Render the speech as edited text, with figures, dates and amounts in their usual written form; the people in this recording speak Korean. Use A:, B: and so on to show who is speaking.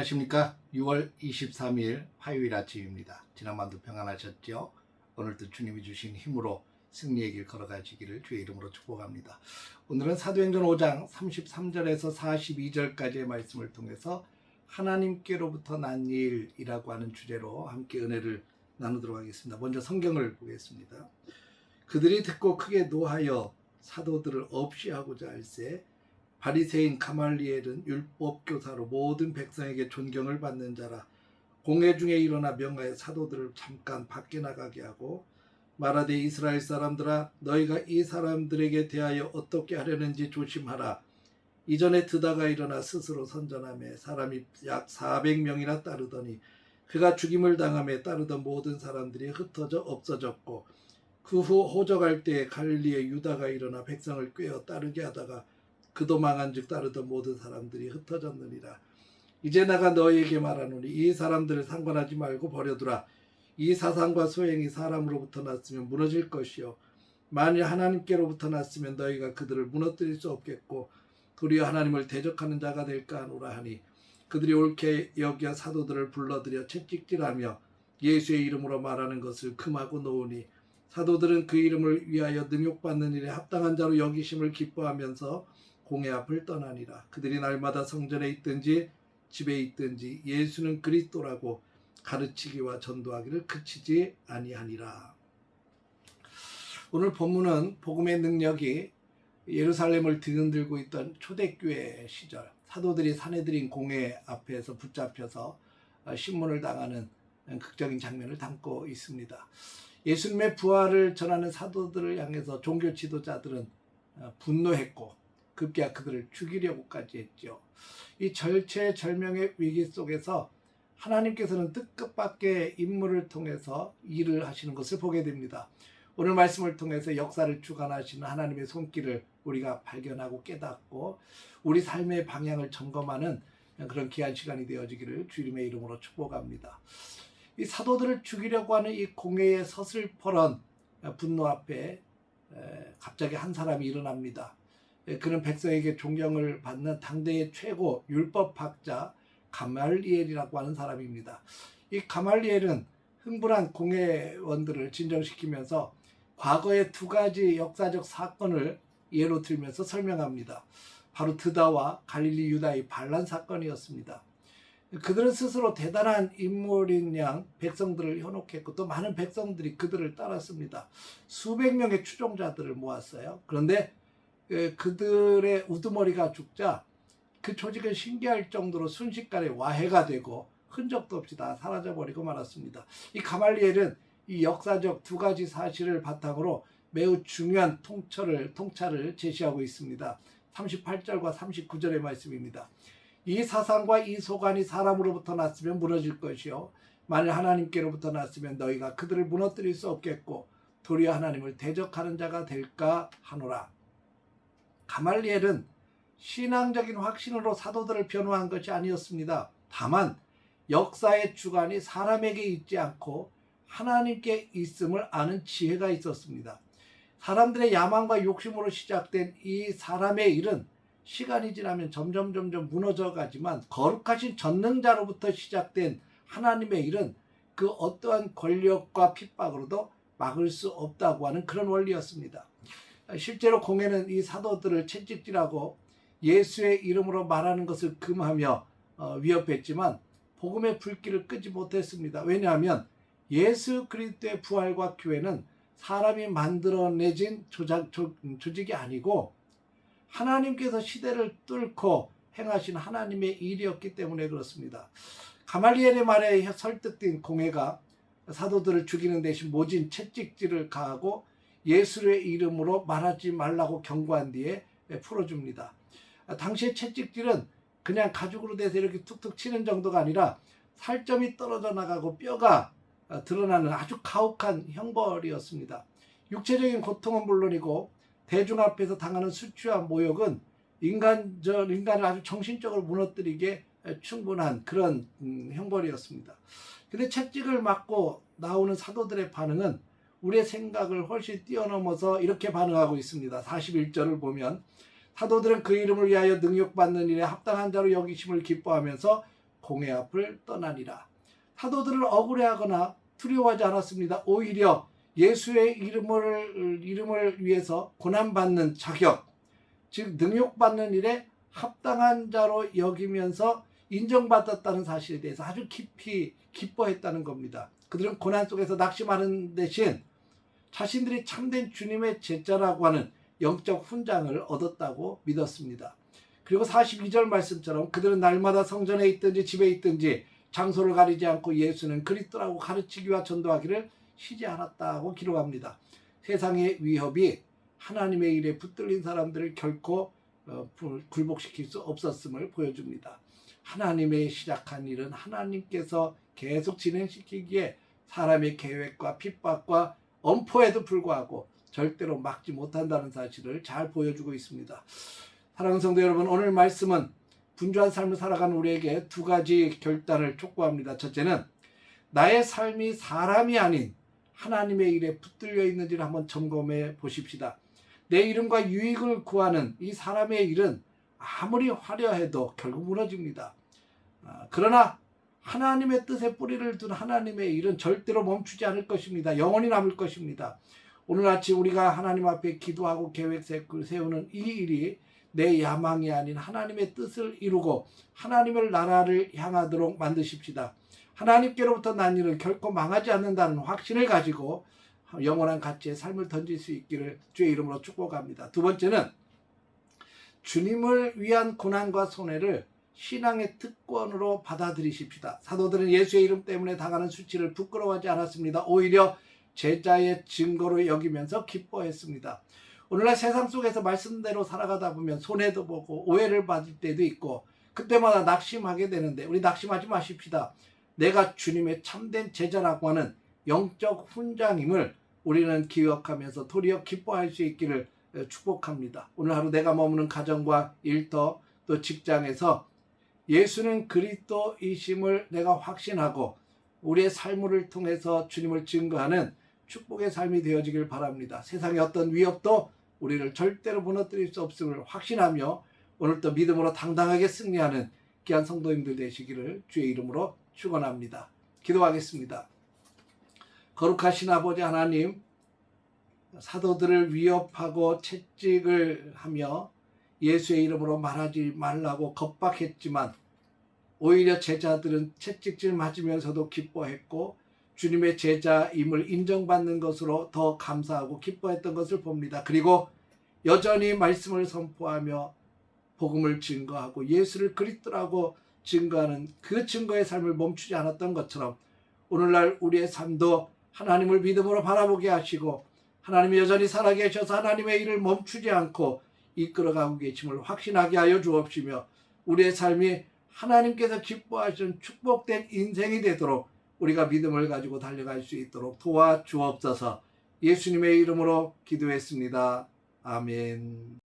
A: 안녕하십니까. 6월 23일 화요일 아침입니다. 지난밤도 평안하셨죠? 오늘도 주님이 주신 힘으로 승리의 길 걸어가시기를 주의 이름으로 축복합니다. 오늘은 사도행전 5장 33절에서 42절까지의 말씀을 통해서 하나님께로부터 난 일이라고 하는 주제로 함께 은혜를 나누도록 하겠습니다. 먼저 성경을 보겠습니다. 그들이 듣고 크게 노하여 사도들을 없이 하고자 할세 바리새인 가말리엘은 율법교사로 모든 백성에게 존경을 받는 자라. 공회 중에 일어나 명하여 사도들을 잠깐 밖에 나가게 하고 말하되 이스라엘 사람들아 너희가 이 사람들에게 대하여 어떻게 하려는지 조심하라. 이전에 드다가 일어나 스스로 선전하며 사람이 약 400명이나 따르더니 그가 죽임을 당하며 따르던 모든 사람들이 흩어져 없어졌고 그 후 호적할 때에 갈릴리의 유다가 일어나 백성을 꾀어 따르게 하다가 그도 망한즉 따르던 모든 사람들이 흩어졌느니라. 이제 내가 너희에게 말하노니 이 사람들을 상관하지 말고 버려두라. 이 사상과 소행이 사람으로부터 났으면 무너질 것이요 만일 하나님께로부터 났으면 너희가 그들을 무너뜨릴 수 없겠고 도리어 하나님을 대적하는 자가 될까 하노라 하니 그들이 옳게 여겨 사도들을 불러들여 채찍질하며 예수의 이름으로 말하는 것을 금하고 놓으니 사도들은 그 이름을 위하여 능욕받는 일에 합당한 자로 여기심을 기뻐하면서 공회 앞을 떠나니라. 그들이 날마다 성전에 있든지 집에 있든지 예수는 그리스도라고 가르치기와 전도하기를 그치지 아니하니라. 오늘 본문은 복음의 능력이 예루살렘을 뒤흔들고 있던 초대교회 시절 사도들이 사내들인 공회 앞에서 붙잡혀서 신문을 당하는 극적인 장면을 담고 있습니다. 예수님의 부활을 전하는 사도들을 향해서 종교 지도자들은 분노했고 급기야 그들을 죽이려고까지 했죠. 이 절체절명의 위기 속에서 하나님께서는 뜻밖의 인물을 통해서 일을 하시는 것을 보게 됩니다. 오늘 말씀을 통해서 역사를 주관하시는 하나님의 손길을 우리가 발견하고 깨닫고 우리 삶의 방향을 점검하는 그런 귀한 시간이 되어지기를 주님의 이름으로 축복합니다. 이 사도들을 죽이려고 하는 이 공회의 서슬퍼런 분노 앞에 갑자기 한 사람이 일어납니다. 그는 백성에게 존경을 받는 당대의 최고 율법학자 가말리엘이라고 하는 사람입니다. 이 가말리엘은 흥분한 공회원들을 진정시키면서 과거의 두 가지 역사적 사건을 예로 들면서 설명합니다. 바로 드다와 갈릴리 유다의 반란 사건이었습니다. 그들은 스스로 대단한 인물인 양 백성들을 현혹했고 또 많은 백성들이 그들을 따랐습니다. 수백 명의 추종자들을 모았어요. 그런데 그들의 우두머리가 죽자 그 조직은 신기할 정도로 순식간에 와해가 되고 흔적도 없이 다 사라져버리고 말았습니다. 이 가말리엘은 이 역사적 두 가지 사실을 바탕으로 매우 중요한 통찰을 제시하고 있습니다. 38절과 39절의 말씀입니다. 이 사상과 이 소관이 사람으로부터 났으면 무너질 것이요 만일 하나님께로부터 났으면 너희가 그들을 무너뜨릴 수 없겠고 도리어 하나님을 대적하는 자가 될까 하노라. 가말리엘은 신앙적인 확신으로 사도들을 변호한 것이 아니었습니다. 다만 역사의 주관이 사람에게 있지 않고 하나님께 있음을 아는 지혜가 있었습니다. 사람들의 야망과 욕심으로 시작된 이 사람의 일은 시간이 지나면 점점 무너져 가지만 거룩하신 전능자로부터 시작된 하나님의 일은 그 어떠한 권력과 핍박으로도 막을 수 없다고 하는 그런 원리였습니다. 실제로 공회는 이 사도들을 채찍질하고 예수의 이름으로 말하는 것을 금하며 위협했지만 복음의 불길을 끄지 못했습니다. 왜냐하면 예수 그리스도의 부활과 교회는 사람이 만들어내진 조직이 아니고 하나님께서 시대를 뚫고 행하신 하나님의 일이었기 때문에 그렇습니다. 가말리엘의 말에 설득된 공회가 사도들을 죽이는 대신 모진 채찍질을 가하고 예수의 이름으로 말하지 말라고 경고한 뒤에 풀어줍니다. 당시의 채찍질은 그냥 가죽으로 돼서 이렇게 툭툭 치는 정도가 아니라 살점이 떨어져 나가고 뼈가 드러나는 아주 가혹한 형벌이었습니다. 육체적인 고통은 물론이고 대중 앞에서 당하는 수치와 모욕은 인간을 아주 정신적으로 무너뜨리게 충분한 그런 형벌이었습니다. 근데 채찍을 맞고 나오는 사도들의 반응은 우리의 생각을 훨씬 뛰어넘어서 이렇게 반응하고 있습니다. 41절을 보면 사도들은 그 이름을 위하여 능욕받는 일에 합당한 자로 여기심을 기뻐하면서 공회 앞을 떠나니라. 사도들을 억울해하거나 두려워하지 않았습니다. 오히려 예수의 이름을 위해서 고난받는 자격, 즉 능욕받는 일에 합당한 자로 여기면서 인정받았다는 사실에 대해서 아주 깊이 기뻐했다는 겁니다. 그들은 고난 속에서 낙심하는 대신 자신들이 참된 주님의 제자라고 하는 영적 훈장을 얻었다고 믿었습니다. 그리고 42절 말씀처럼 그들은 날마다 성전에 있든지 집에 있든지 장소를 가리지 않고 예수는 그리스도라고 가르치기와 전도하기를 쉬지 않았다고 기록합니다. 세상의 위협이 하나님의 일에 붙들린 사람들을 결코 굴복시킬 수 없었음을 보여줍니다. 하나님의 시작한 일은 하나님께서 계속 진행시키기에 사람의 계획과 핍박과 엄포에도 불구하고 절대로 막지 못한다는 사실을 잘 보여주고 있습니다. 사랑하는 성도 여러분, 오늘 말씀은 분주한 삶을 살아가는 우리에게 두 가지 결단을 촉구합니다. 첫째는 나의 삶이 사람이 아닌 하나님의 일에 붙들려 있는지를 한번 점검해 보십시다. 내 이름과 유익을 구하는 이 사람의 일은 아무리 화려해도 결국 무너집니다. 그러나 하나님의 뜻에 뿌리를 둔 하나님의 일은 절대로 멈추지 않을 것입니다. 영원히 남을 것입니다. 오늘 아침 우리가 하나님 앞에 기도하고 계획 세우는 이 일이 내 야망이 아닌 하나님의 뜻을 이루고 하나님의 나라를 향하도록 만드십시다. 하나님께로부터 난 일은 결코 망하지 않는다는 확신을 가지고 영원한 가치의 삶을 던질 수 있기를 주의 이름으로 축복합니다. 두 번째는 주님을 위한 고난과 손해를 신앙의 특권으로 받아들이십시다. 사도들은 예수의 이름 때문에 당하는 수치를 부끄러워하지 않았습니다. 오히려 제자의 증거로 여기면서 기뻐했습니다. 오늘날 세상 속에서 말씀대로 살아가다 보면 손해도 보고 오해를 받을 때도 있고 그때마다 낙심하게 되는데 우리 낙심하지 마십시다. 내가 주님의 참된 제자라고 하는 영적 훈장임을 우리는 기억하면서 도리어 기뻐할 수 있기를 축복합니다. 오늘 하루 내가 머무는 가정과 일터 또 직장에서 예수는 그리스도이심을 내가 확신하고 우리의 삶을 통해서 주님을 증거하는 축복의 삶이 되어지길 바랍니다. 세상의 어떤 위협도 우리를 절대로 무너뜨릴 수 없음을 확신하며 오늘도 믿음으로 당당하게 승리하는 귀한 성도님들 되시기를 주의 이름으로 축원합니다. 기도하겠습니다. 거룩하신 아버지 하나님, 사도들을 위협하고 채찍을 하며 예수의 이름으로 말하지 말라고 겁박했지만 오히려 제자들은 채찍질 맞으면서도 기뻐했고 주님의 제자임을 인정받는 것으로 더 감사하고 기뻐했던 것을 봅니다. 그리고 여전히 말씀을 선포하며 복음을 증거하고 예수를 그리스도라고 증거하는 그 증거의 삶을 멈추지 않았던 것처럼 오늘날 우리의 삶도 하나님을 믿음으로 바라보게 하시고 하나님이 여전히 살아계셔서 하나님의 일을 멈추지 않고 이끌어가고 계심을 확신하게 하여 주옵시며 우리의 삶이 하나님께서 기뻐하시는 축복된 인생이 되도록 우리가 믿음을 가지고 달려갈 수 있도록 도와주옵소서. 예수님의 이름으로 기도했습니다. 아멘.